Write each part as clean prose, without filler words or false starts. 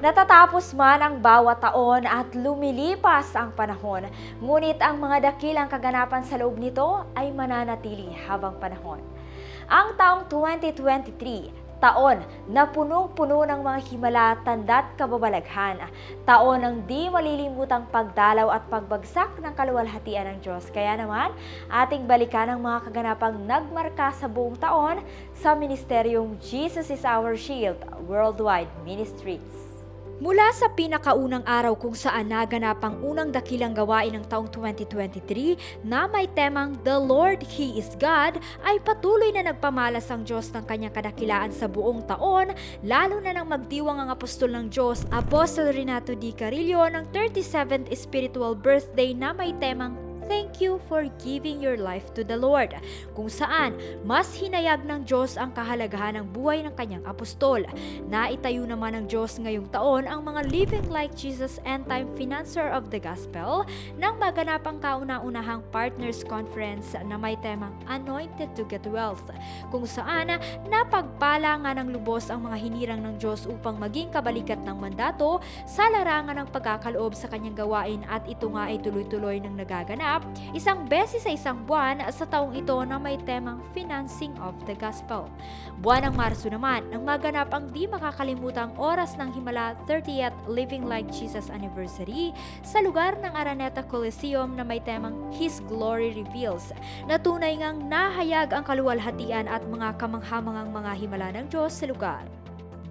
Natatapos man ang bawat taon at lumilipas ang panahon, ngunit ang mga dakilang kaganapan sa loob nito ay mananatili habang panahon. Ang taong 2023, taon na punong-puno ng mga himala, tanda't kababalaghan, taon ng di malilimutang pagdalaw at pagbagsak ng kaluwalhatian ng Diyos. Kaya naman, ating balikan ang mga kaganapang nagmarka sa buong taon sa Ministeryong Jesus is Our Shield Worldwide Ministries. Mula sa pinakaunang araw kung saan naganap ang unang dakilang gawain ng taong 2023 na may temang The Lord, He is God, ay patuloy na nagpamalas ang Diyos ng kanyang kadakilaan sa buong taon, lalo na nang magdiwang ang apostol ng Diyos, Apostol Renato D. Carillo, ng 37th spiritual birthday na may temang Thank you for giving your life to the Lord, kung saan mas hinayag ng Diyos ang kahalagahan ng buhay ng kanyang apostol. Naitayo naman ng Diyos ngayong taon ang mga Living Like Jesus End Time Financer of the Gospel nang maganap ang kauna-unahang Partners Conference na may temang Anointed to Get Wealth, kung saan napagpala nga ng lubos ang mga hinirang ng Diyos upang maging kabalikat ng mandato sa larangan ng pagkakaloob sa kanyang gawain, at ito nga ay tuloy-tuloy ng nagaganap isang beses sa isang buwan sa taong ito na may temang Financing of the Gospel. Buwan ng Marso naman nang maganap ang di makakalimutang Oras ng Himala 30th Living Like Jesus Anniversary sa lugar ng Araneta Coliseum na may temang His Glory Reveals, na tunay ngang nahayag ang kaluwalhatian at mga kamanghamangang mga himala ng Diyos sa lugar.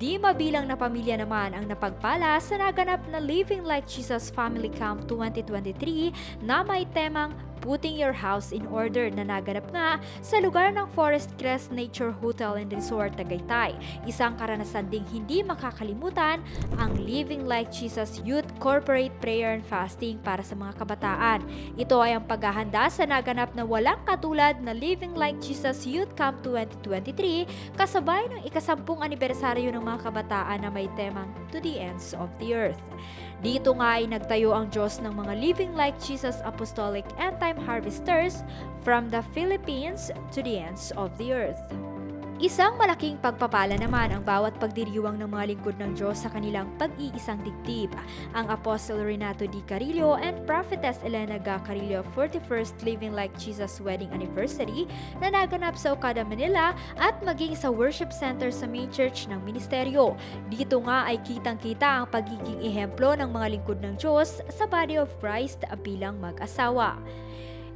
Di mabilang na pamilya naman ang napagpala sa naganap na Living Like Jesus Family Camp 2023 na may temang Putting Your House in Order, na naganap nga sa lugar ng Forest Crest Nature Hotel and Resort, Tagaytay. Isang karanasan ding hindi makakalimutan ang Living Like Jesus Youth Corporate Prayer and Fasting para sa mga kabataan. Ito ay ang paghahanda sa naganap na walang katulad na Living Like Jesus Youth Camp 2023 kasabay ng ika-10 anibersaryo ng mga kabataan na may temang To the Ends of the Earth. Dito nga ay nagtayo ang Diyos ng mga Living Like Jesus Apostolic End Time Harvesters from the Philippines to the ends of the earth. Isang malaking pagpapala naman ang bawat pagdiriwang ng mga lingkod ng Diyos sa kanilang pag-iisang dibdib. Ang Apostle Renato D. Carillo and Prophetess Elena Ga Carillo 41st Living Like Jesus Wedding Anniversary na naganap sa Okada, Manila, at maging sa worship center sa main church ng ministeryo. Dito nga ay kitang-kita ang pagiging ehemplo ng mga lingkod ng Diyos sa Body of Christ bilang mag-asawa.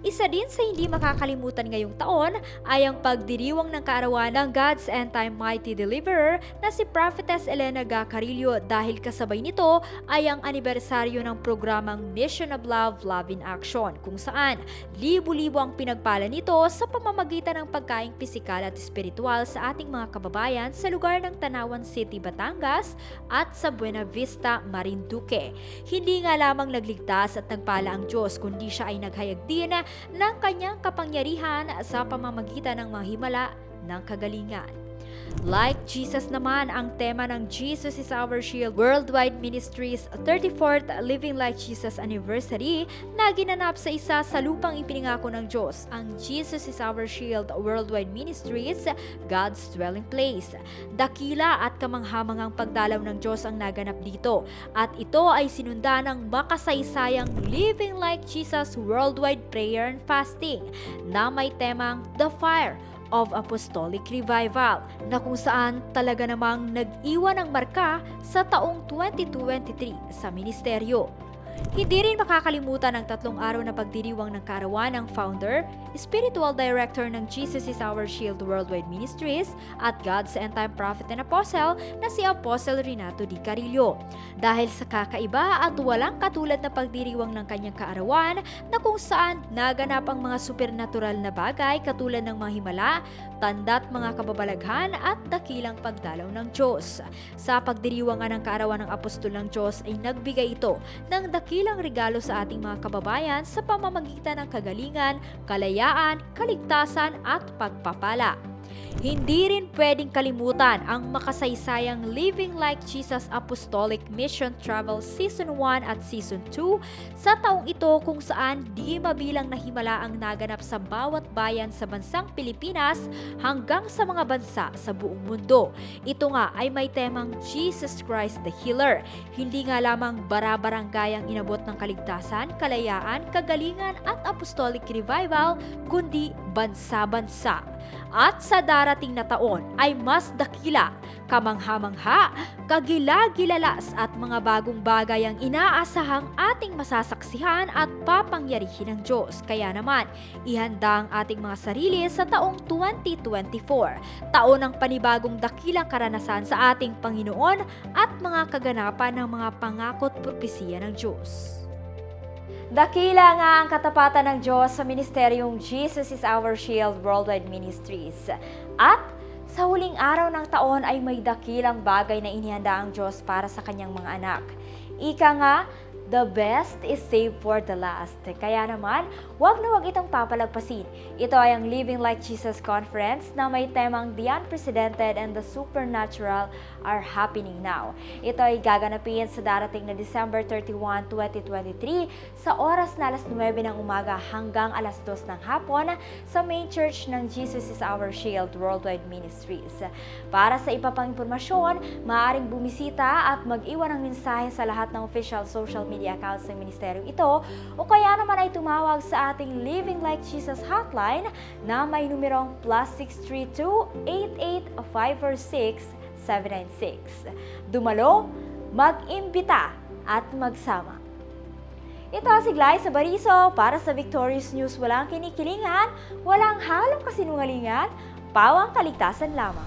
Isa din sa hindi makakalimutan ngayong taon ay ang pagdiriwang ng kaarawan ng God's End Time Mighty Deliverer na si Prophetess Elena Ga Carillo, dahil kasabay nito ay ang anibersaryo ng programang Mission of Love, Love in Action, kung saan libu-libo ang pinagpala nito sa pamamagitan ng pagkaing pisikal at espiritual sa ating mga kababayan sa lugar ng Tanawan City, Batangas at sa Buena Vista, Marinduque. Hindi nga lamang nagligtas at nagpala ang Diyos, kundi siya ay naghayag din ng kanyang kapangyarihan sa pamamagitan ng mga himala ng kagalingan. Like Jesus naman ang tema ng Jesus is Our Shield Worldwide Ministries 34th Living Like Jesus Anniversary na ginanap sa isa sa lupang ipinangako ng Diyos, ang Jesus is Our Shield Worldwide Ministries, God's Dwelling Place. Dakila at kamanghamangang pagdalaw ng Diyos ang naganap dito, at ito ay sinunda ng makasaysayang Living Like Jesus Worldwide Prayer and Fasting na may temang The Fire of Apostolic Revival, na kung saan talaga namang nag-iwan ng marka sa taong 2023 sa ministeryo. Hindi rin makakalimutan ang 3 araw na pagdiriwang ng kaarawan ng founder, spiritual director ng Jesus is Our Shield Worldwide Ministries at God's End Time Prophet and Apostle na si Apostle Renato D. Carillo. Dahil sa kakaiba at walang katulad na pagdiriwang ng kanyang kaarawan, na kung saan naganap ang mga supernatural na bagay katulad ng mga himala, tanda't mga kababalaghan at dakilang pagdalaw ng Diyos. Sa pagdiriwang ng kaarawan ng apostol ng Diyos ay nagbigay ito ng dakilang regalo sa ating mga kababayan sa pamamagitan ng kagalingan, kalayaan, kaligtasan at pagpapala. Hindi rin pwedeng kalimutan ang makasaysayang Living Like Jesus Apostolic Mission Travel Season 1 at Season 2 sa taong ito kung saan di mabilang na himala ang naganap sa bawat bayan sa bansang Pilipinas hanggang sa mga bansa sa buong mundo. Ito nga ay may temang Jesus Christ the Healer. Hindi nga lamang bara-barangay ang inabot ng kaligtasan, kalayaan, kagalingan at apostolic revival, kundi bansa-bansa. At sa darating na taon ay mas dakila, kamangha-mangha, kagila-gilalas at mga bagong bagay ang inaasahang ating masasaksihan at papangyarihin ng Diyos. Kaya naman, ihanda ang ating mga sarili sa taong 2024, taon ng panibagong dakilang karanasan sa ating Panginoon at mga kaganapan ng mga pangako't propesiya ng Diyos. Dakila nga ang katapatan ng Diyos sa ministeryong Jesus is Our Shield Worldwide Ministries. At sa huling araw ng taon ay may dakilang bagay na inihanda ang Diyos para sa kanyang mga anak. Ika nga, the best is saved for the last. Kaya naman, wag na wag itong papalagpasin. Ito ay ang Living Like Jesus Conference na may temang The Unprecedented and the Supernatural are Happening Now. Ito ay gaganapin sa darating na December 31, 2023 sa oras na alas 9 ng umaga hanggang alas 2 ng hapon sa main church ng Jesus is Our Shield Worldwide Ministries. Para sa iba pang impormasyon, maaaring bumisita at mag-iwan ng mensahe sa lahat ng official social media accounts ng ministeryong ito o kaya naman ay tumawag sa ating Living Like Jesus hotline na may numerong +632-88546-796. Dumalo, mag-imbita at magsama. Ito si Glyza Bariso para sa Victorious News. Walang kinikilingan, walang halong kasinungalingan, pawang kaligtasan lamang.